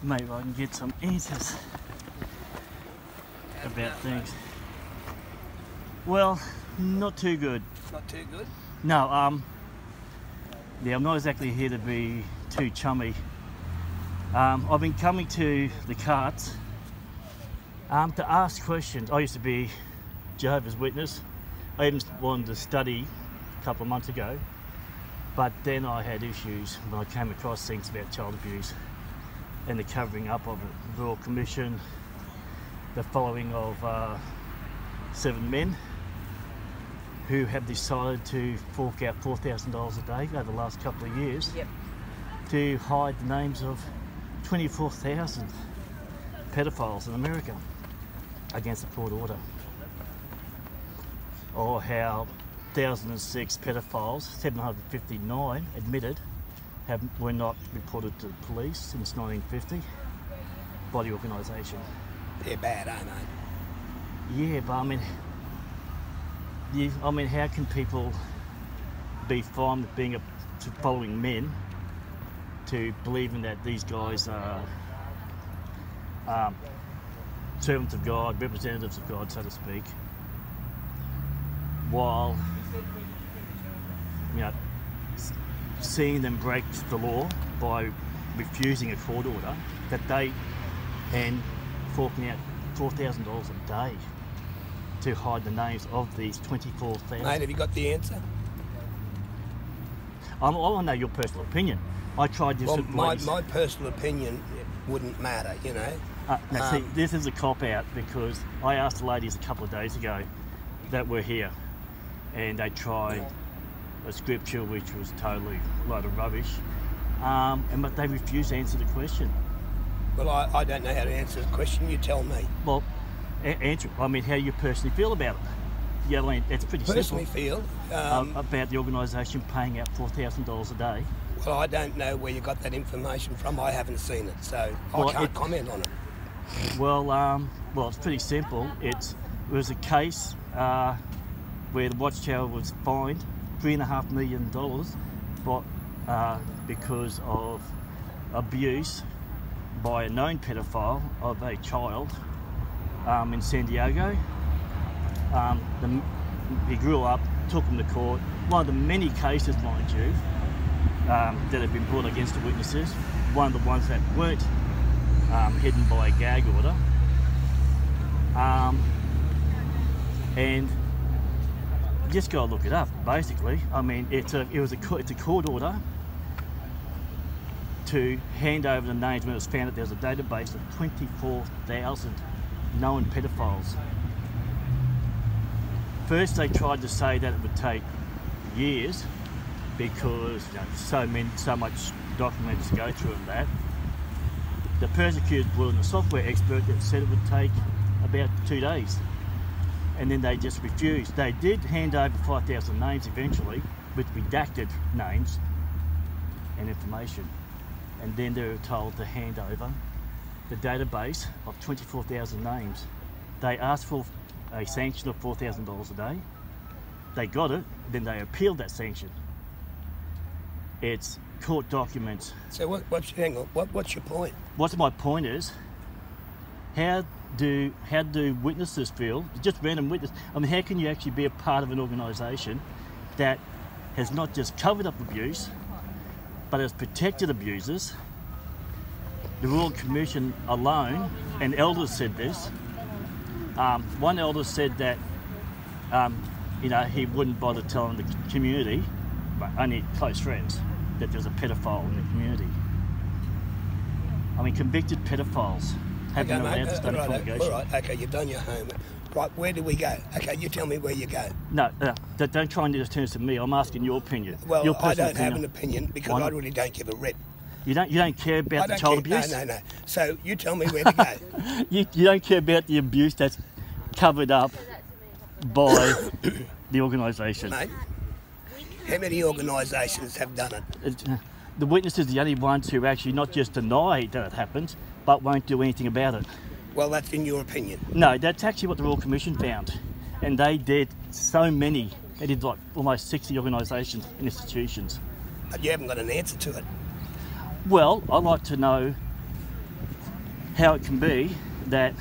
Maybe I can get some answers about things. Well, not too good. Not too good? No, yeah, I'm not exactly here to be too chummy. I've been coming to the carts to ask questions. I used to be Jehovah's Witness. I even wanted to study a couple of months ago, but then I had issues when I came across things about child abuse and the covering up of it. Royal Commission, the following of 7 men who have decided to fork out $4,000 a day over the last couple of years to hide the names of 24,000 pedophiles in America against a court order. Or how 1,006 pedophiles, 759 admitted, were not reported to the police since 1950 by the organisation. They're bad, aren't they? Yeah, but I mean, how can people be fine with being following men to believing that these guys are servants of God, representatives of God, so to speak, while seeing them break the law by refusing a court order that they and forking out $4,000 a day to hide the names of these 24,000. Mate, have you got the answer? I want to know your personal opinion. I tried this. Well, my personal opinion wouldn't matter, you know. Now see, this is a cop-out because I asked the ladies a couple of days ago that were here, and they tried a scripture which was totally a load of rubbish, but they refused to answer the question. Well, I don't know how to answer the question. You tell me. Well, answer. I mean, how you personally feel about it. Yeah, I mean, it's pretty personally simple. Feel about the organisation paying out $4,000 a day. Well, I don't know where you got that information from. I haven't seen it, so I can't comment on it. Well, it's pretty simple. It was a case where the Watchtower was fined $3.5 million because of abuse by a known pedophile of a child in San Diego. He grew up, took him to court. One of the many cases, mind you, that have been brought against the witnesses. One of the ones that weren't hidden by a gag order. And you just got to look it up, basically. I mean, it's a court order to hand over the names when it was found that there was a database of 24,000 known pedophiles. First, they tried to say that it would take years because so much documents to go through and that. The prosecutors brought in a software expert that said it would take about 2 days, and then they just refused. They did hand over 5,000 names eventually, with redacted names and information, and then they were told to hand over the database of 24,000 names. They asked for a sanction of $4,000 a day. They got it, then they appealed that sanction. It's court documents. So what's your point? What's my point is, how do witnesses feel, just random witnesses, I mean, how can you actually be a part of an organisation that has not just covered up abuse, but has protected abusers? The Royal Commission alone, and elders said this, one elder said that he wouldn't bother telling the community, but only close friends, that there's a pedophile in the community. I mean, convicted pedophiles have been allowed to study congregation. All right, okay, you've done your homework. Right, where do we go? Okay, you tell me where you go. No, don't try and just turn this to me. I'm asking your opinion. Well, your I don't have an opinion because I really don't give a rip. You don't care about the child abuse? No. So you tell me where to go. you don't care about the abuse that's covered up by the organisation. Mate, how many organisations have done it? The witnesses are the only ones who actually not just deny that it happened, but won't do anything about it. Well, that's in your opinion. No, that's actually what the Royal Commission found. And they did so many. They did like almost 60 organisations and institutions. But you haven't got an answer to it. Well, I'd like to know how it can be that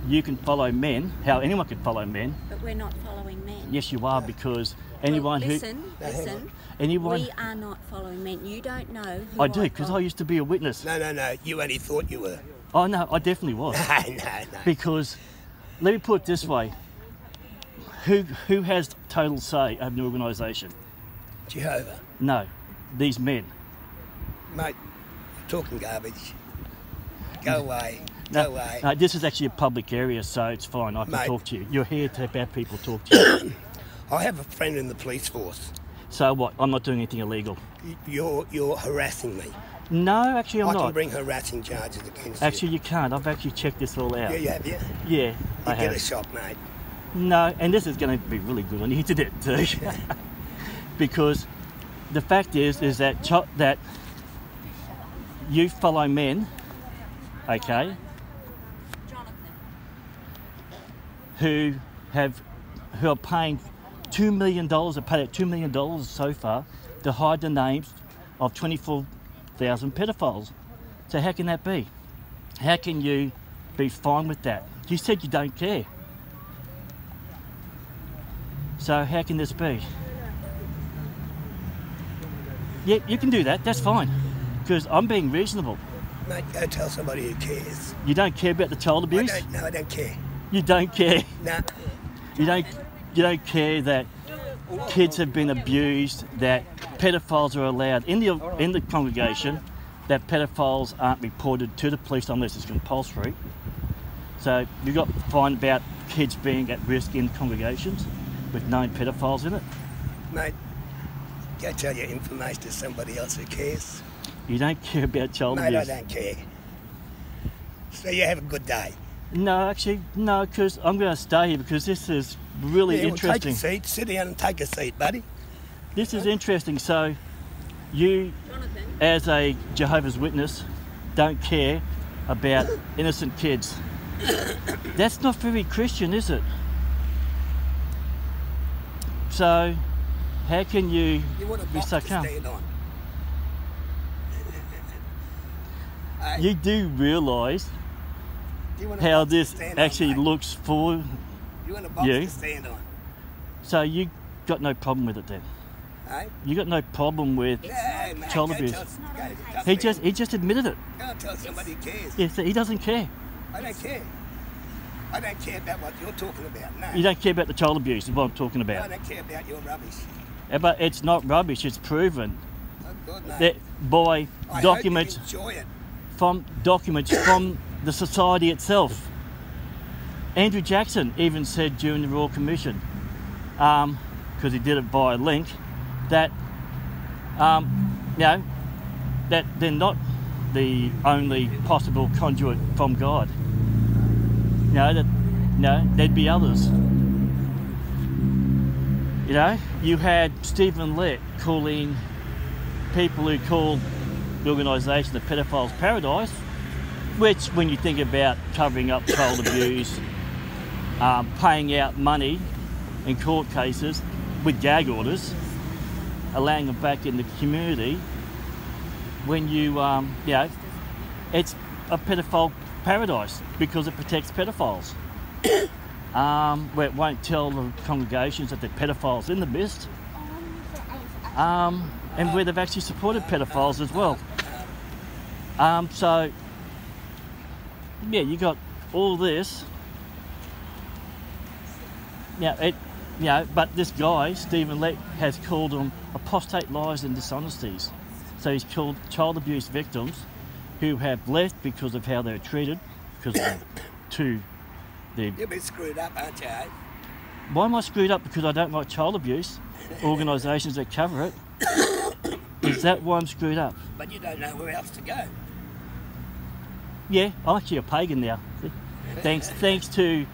you can follow men, how anyone can follow men. But we're not following men. Yes, you are, because anyone listen, anyone. We are not following men. You don't know who I do, because I used to be a witness. No. You only thought you were. Oh, no, I definitely was. No. Because, let me put it this way. Who has total say over the organisation? Jehovah. No, these men. Mate, you're talking garbage. Go away. No, Go away. no, this is actually a public area, so it's fine. I can Mate. talk to you. You're here to have people talk to you. I have a friend in the police force. So what? I'm not doing anything illegal. You're harassing me. No, actually I'm I not. can bring harassing charges against Actually, you can't. I've actually checked this all out. you. Yeah, have you? Yeah, I You get a have. shot, mate. No, and this is going to be really good on the internet too. Because the fact is that that you follow men, okay, who are paying $2 million, have paid out $2 million so far to hide the names of 24,000 pedophiles. So how can that be? How can you be fine with that? You said you don't care. So how can this be? Yeah, you can do that, that's fine. Because I'm being reasonable. Mate, go tell somebody who cares. You don't care about the child abuse? I don't care. You don't care? Nah. You don't care that kids have been abused, that pedophiles are allowed in the congregation, that pedophiles aren't reported to the police unless it's compulsory. So you've got to find about kids being at risk in congregations with known pedophiles in it. Mate, go tell your information to somebody else who cares. You don't care about child Mate, abuse? I don't care. So you have a good day. No, actually, no, because I'm going to stay here because this is really Well, interesting. take a seat. Sit down and take a seat, buddy. This is interesting. So you, as a Jehovah's Witness, don't care about innocent kids. That's not very Christian, is it? So how can you want a be box so to calm? stand on. You do realise Do you want a how box to this stand actually on, mate? looks for You want a box you. to stand on. So you got no problem with it then? Eh? You got no problem with Yeah, mate, child go abuse? tell- go He tell just admitted it. Go and tell somebody who cares. Yeah, so he doesn't care. I don't care. I don't care about what you're talking about. No. You don't care about the child abuse, is what I'm talking I about. don't care about your rubbish. But it's not rubbish, it's proven Oh, good, mate. that by I documents hope you enjoy it. from the society itself. Andrew Jackson even said during the Royal Commission, because he did it via link, that that they're not the only possible conduit from God. There'd be others. You had Stephen Lett calling people who called the organisation the Pedophiles Paradise, which, when you think about covering up child abuse, paying out money in court cases with gag orders, allowing them back in the community, when it's a pedophile paradise because it protects pedophiles. Where it won't tell the congregations that there are pedophiles in the midst, and where they've actually supported pedophiles as well. So, yeah, you got all this. But this guy, Stephen Lett, has called them apostate lies and dishonesties. So he's called child abuse victims who have left because of how they're treated, because of You're a bit screwed up, aren't you, eh? Why am I screwed up? Because I don't like child abuse, organisations that cover it. Is that why I'm screwed up? But you don't know where else to go. Yeah, I'm actually a pagan now. Thanks to,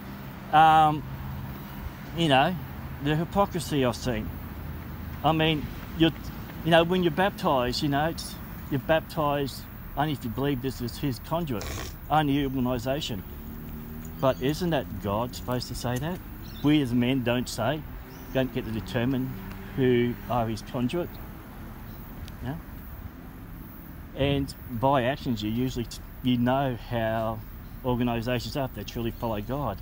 the hypocrisy I've seen. I mean, when you're baptised, you're baptised only if you believe this is his conduit, only organisation. But isn't that God supposed to say that? We as men don't get to determine who are his conduit. Yeah? And by actions, you usually you know how organisations are if they truly follow God.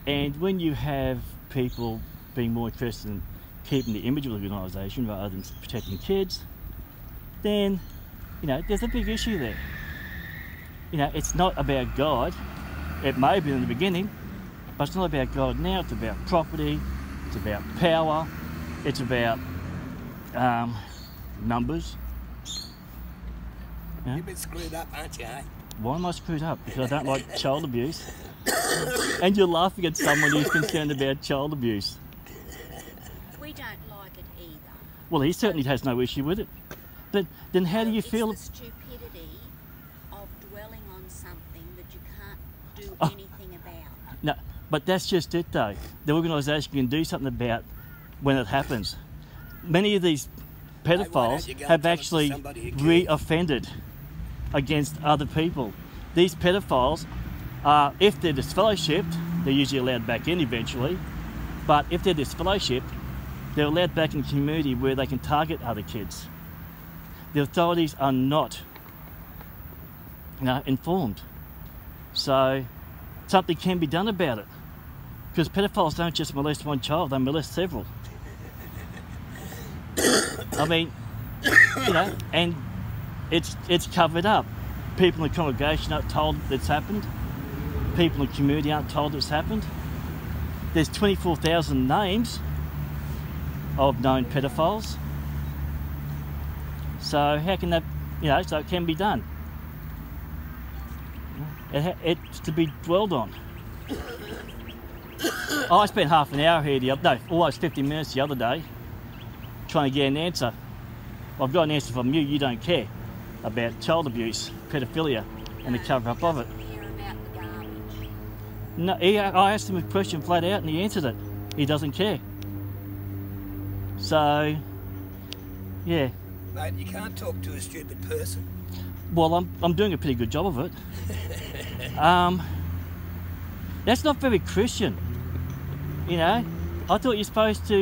And when you have people being more interested in keeping the image of the organisation rather than protecting kids, then, you know, there's a big issue there. You know, it's not about God. It may have been in the beginning, but it's not about God now. It's about property, it's about power, it's about numbers. You're a bit screwed up, aren't you, eh? Why am I screwed up? Because I don't like child abuse. And you're laughing at someone who's concerned about child abuse. We don't like it either. Well, he certainly has no issue with it. But then how do you feel? It's the stupidity of dwelling on something that you can't do anything about. No, but that's just it though. The organisation can do something about when it happens. Many of these pedophiles have actually re-offended against other people. These pedophiles are, if they're disfellowshipped, they're usually allowed back in eventually, but if they're disfellowshipped, they're allowed back in the community where they can target other kids. The authorities are not, you know, informed. So something can be done about it. Because pedophiles don't just molest one child, they molest several. I mean, you know, and it's covered up. People in the congregation aren't told it's happened. People in the community aren't told it's happened. There's 24,000 names of known pedophiles. So how can that, you know, so it can be done. It's to be dwelled on. I spent half an hour here almost 50 minutes the other day trying to get an answer. I've got an answer from you, you don't care about child abuse, pedophilia and the cover-up of it. No, I asked him a question flat out and he answered it. He doesn't care. So, yeah. Mate, you can't talk to a stupid person. Well, I'm doing a pretty good job of it. That's not very Christian, you know. I thought you're supposed to